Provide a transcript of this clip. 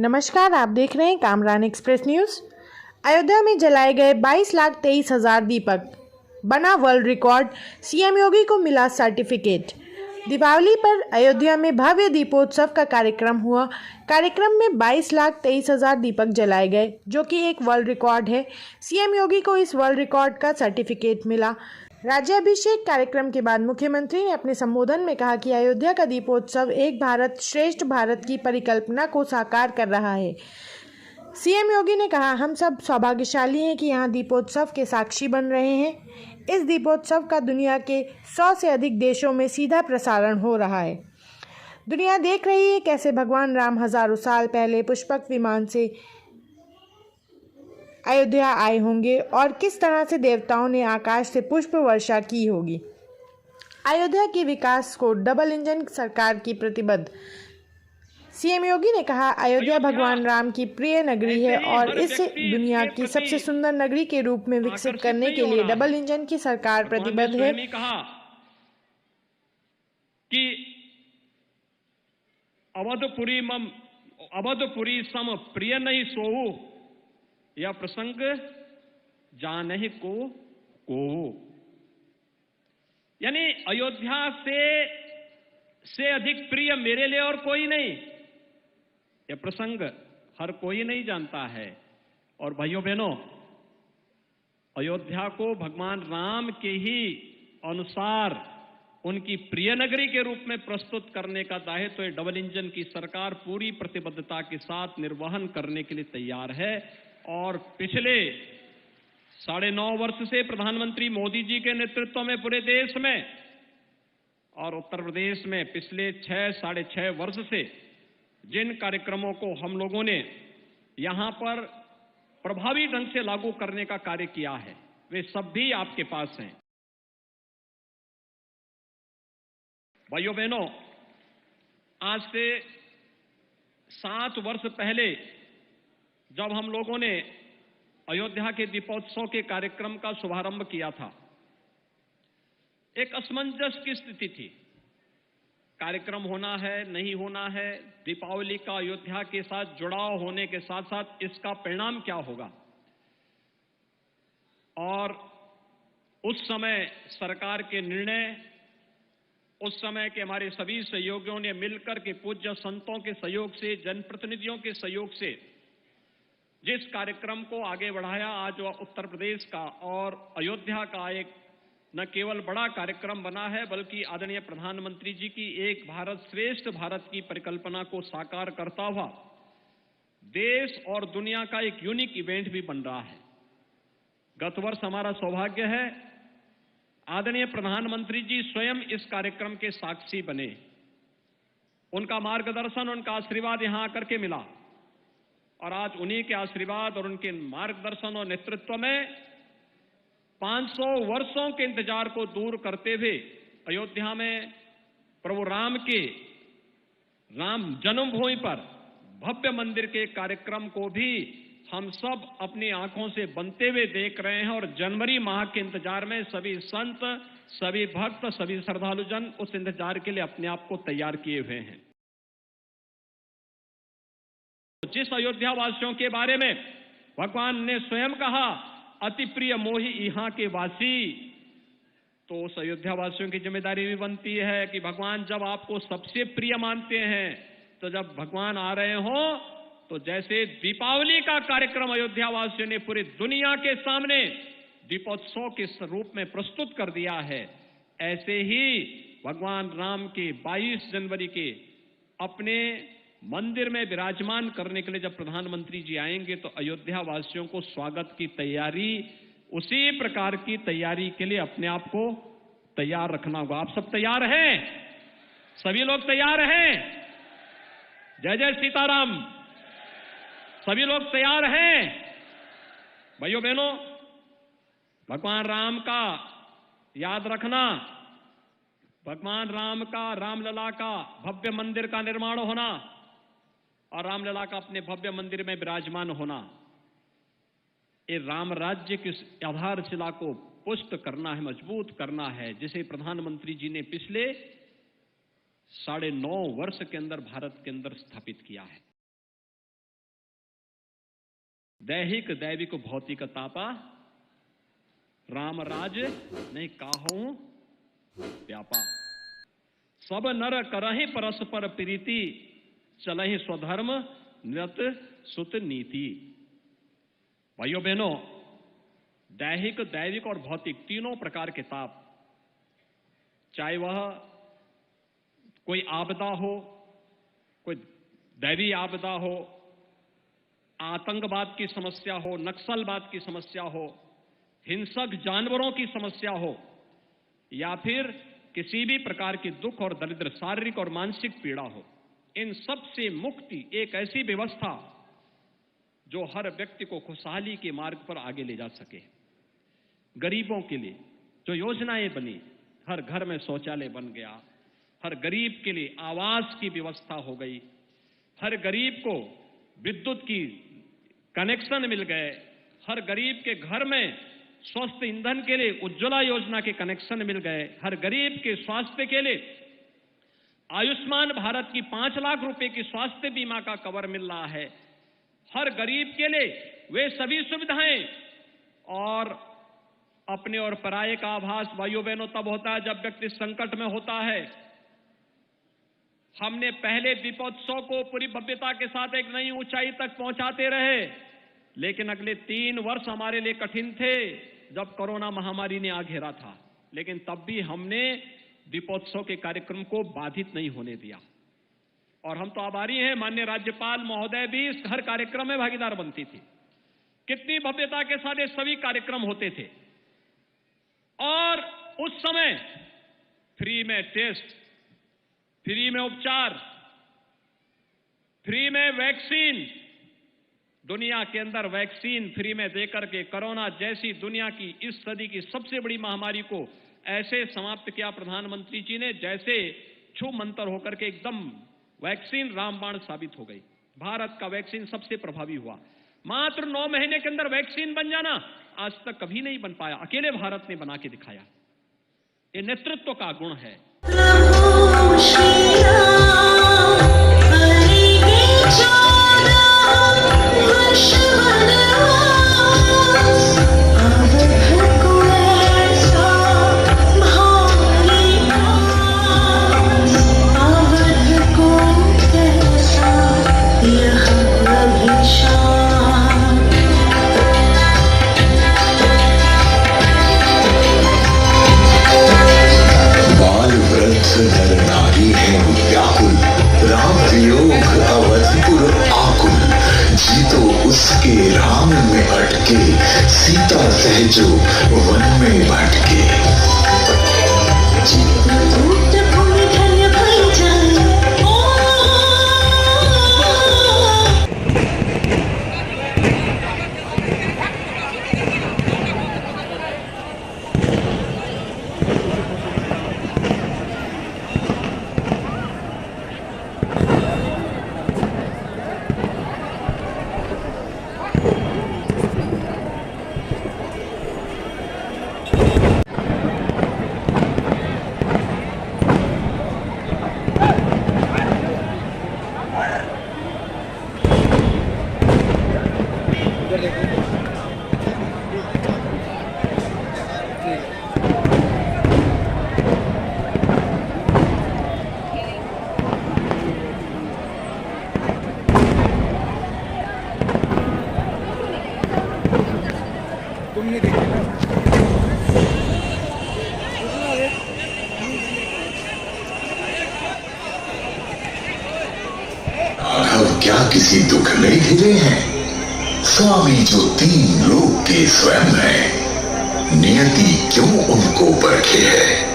नमस्कार, आप देख रहे हैं कामरान एक्सप्रेस न्यूज़। अयोध्या में जलाए गए 22,23,000 दीपक, बना वर्ल्ड रिकॉर्ड। सीएम योगी को मिला सर्टिफिकेट। दीपावली पर अयोध्या में भव्य दीपोत्सव का कार्यक्रम हुआ। कार्यक्रम में 22,23,000 दीपक जलाए गए, जो कि एक वर्ल्ड रिकॉर्ड है। सीएम योगी को इस वर्ल्ड रिकॉर्ड का सर्टिफिकेट मिला। राज्याभिषेक कार्यक्रम के बाद मुख्यमंत्री ने अपने संबोधन में कहा कि अयोध्या का दीपोत्सव एक भारत श्रेष्ठ भारत की परिकल्पना को साकार कर रहा है। सीएम योगी ने कहा, हम सब सौभाग्यशाली हैं कि यहाँ दीपोत्सव के साक्षी बन रहे हैं। इस दीपोत्सव का दुनिया के 100 से अधिक देशों में सीधा प्रसारण हो रहा है। दुनिया देख रही है कैसे भगवान राम हजारों साल पहले पुष्पक विमान से अयोध्या आए होंगे और किस तरह से देवताओं ने आकाश से पुष्प वर्षा की होगी। अयोध्या के विकास को डबल इंजन सरकार की प्रतिबद्ध। सीएम योगी ने कहा, अयोध्या भगवान राम की प्रिय नगरी है और इसे दुनिया की सबसे सुंदर नगरी के रूप में विकसित करने के लिए डबल इंजन की सरकार प्रतिबद्ध है। कहा कि अवधपुरी सम प्रिय नहीं सोऊ, यह प्रसंग जानहि को यानी अयोध्या से अधिक प्रिय मेरे लिए और कोई नहीं। यह प्रसंग हर कोई नहीं जानता है। और भाइयों बहनों, अयोध्या को भगवान राम के ही अनुसार उनकी प्रिय नगरी के रूप में प्रस्तुत करने का दायित्व डबल इंजन की सरकार पूरी प्रतिबद्धता के साथ निर्वहन करने के लिए तैयार है। और पिछले 9.5 वर्ष से प्रधानमंत्री मोदी जी के नेतृत्व में पूरे देश में और उत्तर प्रदेश में पिछले 6-6.5 वर्ष से जिन कार्यक्रमों को हम लोगों ने यहां पर प्रभावी ढंग से लागू करने का कार्य किया है, वे सब भी आपके पास हैं। भाइयों बहनों, आज से 7 वर्ष पहले जब हम लोगों ने अयोध्या के दीपोत्सव के कार्यक्रम का शुभारंभ किया था, एक असमंजस की स्थिति थी। कार्यक्रम होना है, नहीं होना है, दीपावली का अयोध्या के साथ जुड़ाव होने के साथ साथ इसका परिणाम क्या होगा। और उस समय सरकार के निर्णय, उस समय के हमारे सभी सहयोगियों ने मिलकर के पूज्य संतों के सहयोग से, जनप्रतिनिधियों के सहयोग से जिस कार्यक्रम को आगे बढ़ाया, आज वह उत्तर प्रदेश का और अयोध्या का एक न केवल बड़ा कार्यक्रम बना है, बल्कि आदरणीय प्रधानमंत्री जी की एक भारत श्रेष्ठ भारत की परिकल्पना को साकार करता हुआ देश और दुनिया का एक यूनिक इवेंट भी बन रहा है। गत वर्ष हमारा सौभाग्य है, आदरणीय प्रधानमंत्री जी स्वयं इस कार्यक्रम के साक्षी बने। उनका मार्गदर्शन, उनका आशीर्वाद यहां आकर के मिला और आज उन्हीं के आशीर्वाद और उनके मार्गदर्शन और नेतृत्व में 500 वर्षों के इंतजार को दूर करते हुए अयोध्या में प्रभु राम के राम जन्मभूमि पर भव्य मंदिर के कार्यक्रम को भी हम सब अपनी आंखों से बनते हुए देख रहे हैं। और जनवरी माह के इंतजार में सभी संत, सभी भक्त, सभी श्रद्धालुजन उस इंतजार के लिए अपने आप को तैयार किए हुए हैं। जिस अयोध्या वासियों के बारे में भगवान ने स्वयं कहा, अति प्रिय मोहि यहाँ के वासी, तो उस अयोध्या वासियों की जिम्मेदारी भी बनती है कि भगवान जब आपको सबसे प्रिय मानते हैं, तो जब भगवान आ रहे हो तो जैसे दीपावली का कार्यक्रम अयोध्या वासियों ने पूरी दुनिया के सामने दीपोत्सव के रूप में प्रस्तुत कर दिया है, ऐसे ही भगवान राम के 22 जनवरी के अपने मंदिर में विराजमान करने के लिए जब प्रधानमंत्री जी आएंगे तो अयोध्या वासियों को स्वागत की तैयारी, उसी प्रकार की तैयारी के लिए अपने आप को तैयार रखना होगा। आप सब तैयार हैं? सभी लोग तैयार हैं? जय जय सीताराम। सभी लोग तैयार हैं? भाइयों बहनों, भगवान राम का याद रखना, भगवान राम का, रामलला का भव्य मंदिर का निर्माण होना और रामलला का अपने भव्य मंदिर में विराजमान होना, ये राम राज्य की आधारशिला को पुष्ट करना है, मजबूत करना है, जिसे प्रधानमंत्री जी ने पिछले 9.5 वर्ष के अंदर भारत के अंदर स्थापित किया है। दैहिक दैविक भौतिक तापा राम राज नहीं काहू व्यापा। सब नर करहि परस्पर प्रीति चलहि स्वधर्म निरत सुत नीति। भाइयों बहनों, दैहिक दैविक और भौतिक तीनों प्रकार के ताप, चाहे वह कोई आपदा हो, कोई दैवी आपदा हो, आतंकवाद की समस्या हो, नक्सलवाद की समस्या हो, हिंसक जानवरों की समस्या हो, या फिर किसी भी प्रकार की दुख और दरिद्र शारीरिक और मानसिक पीड़ा हो, इन सब से मुक्ति एक ऐसी व्यवस्था जो हर व्यक्ति को खुशहाली के मार्ग पर आगे ले जा सके। गरीबों के लिए जो योजनाएं बनी, हर घर में शौचालय बन गया, हर गरीब के लिए आवास की व्यवस्था हो गई, हर गरीब को विद्युत की कनेक्शन मिल गए, हर गरीब के घर में स्वस्थ ईंधन के लिए उज्ज्वला योजना के कनेक्शन मिल गए, हर गरीब के स्वास्थ्य के लिए आयुष्मान भारत की 5 लाख रुपए की स्वास्थ्य बीमा का कवर मिल रहा है। हर गरीब के लिए वे सभी सुविधाएं। और अपने और पराये का आभास भाइयों बहनों तब होता है जब व्यक्ति संकट में होता है। हमने पहले दीपोत्सव को पूरी भव्यता के साथ एक नई ऊंचाई तक पहुंचाते रहे, लेकिन अगले 3 वर्ष हमारे लिए कठिन थे जब कोरोना महामारी ने आ घेरा था। लेकिन तब भी हमने दीपोत्सव के कार्यक्रम को बाधित नहीं होने दिया। और हम तो आभारी हैं, माननीय राज्यपाल महोदय भी इस हर कार्यक्रम में भागीदार बनती थी। कितनी भव्यता के साथ ये सभी कार्यक्रम होते थे। और उस समय फ्री में टेस्ट, फ्री में उपचार, फ्री में वैक्सीन, दुनिया के अंदर वैक्सीन फ्री में देकर के कोरोना जैसी दुनिया की इस सदी की सबसे बड़ी महामारी को ऐसे समाप्त किया प्रधानमंत्री जी ने जैसे छू मंतर होकर के एकदम वैक्सीन रामबाण साबित हो गई। भारत का वैक्सीन सबसे प्रभावी हुआ। मात्र 9 महीने के अंदर वैक्सीन बन जाना आज तक कभी नहीं बन पाया, अकेले भारत ने बना के दिखाया। ये नेतृत्व का गुण है। उसके राम में अटके, सीता सहजो वन में भटके। क्या किसी दुख में घिरे हैं? स्वामी जो 3 लोक के स्वयं है, नियति क्यों उनको परखे है?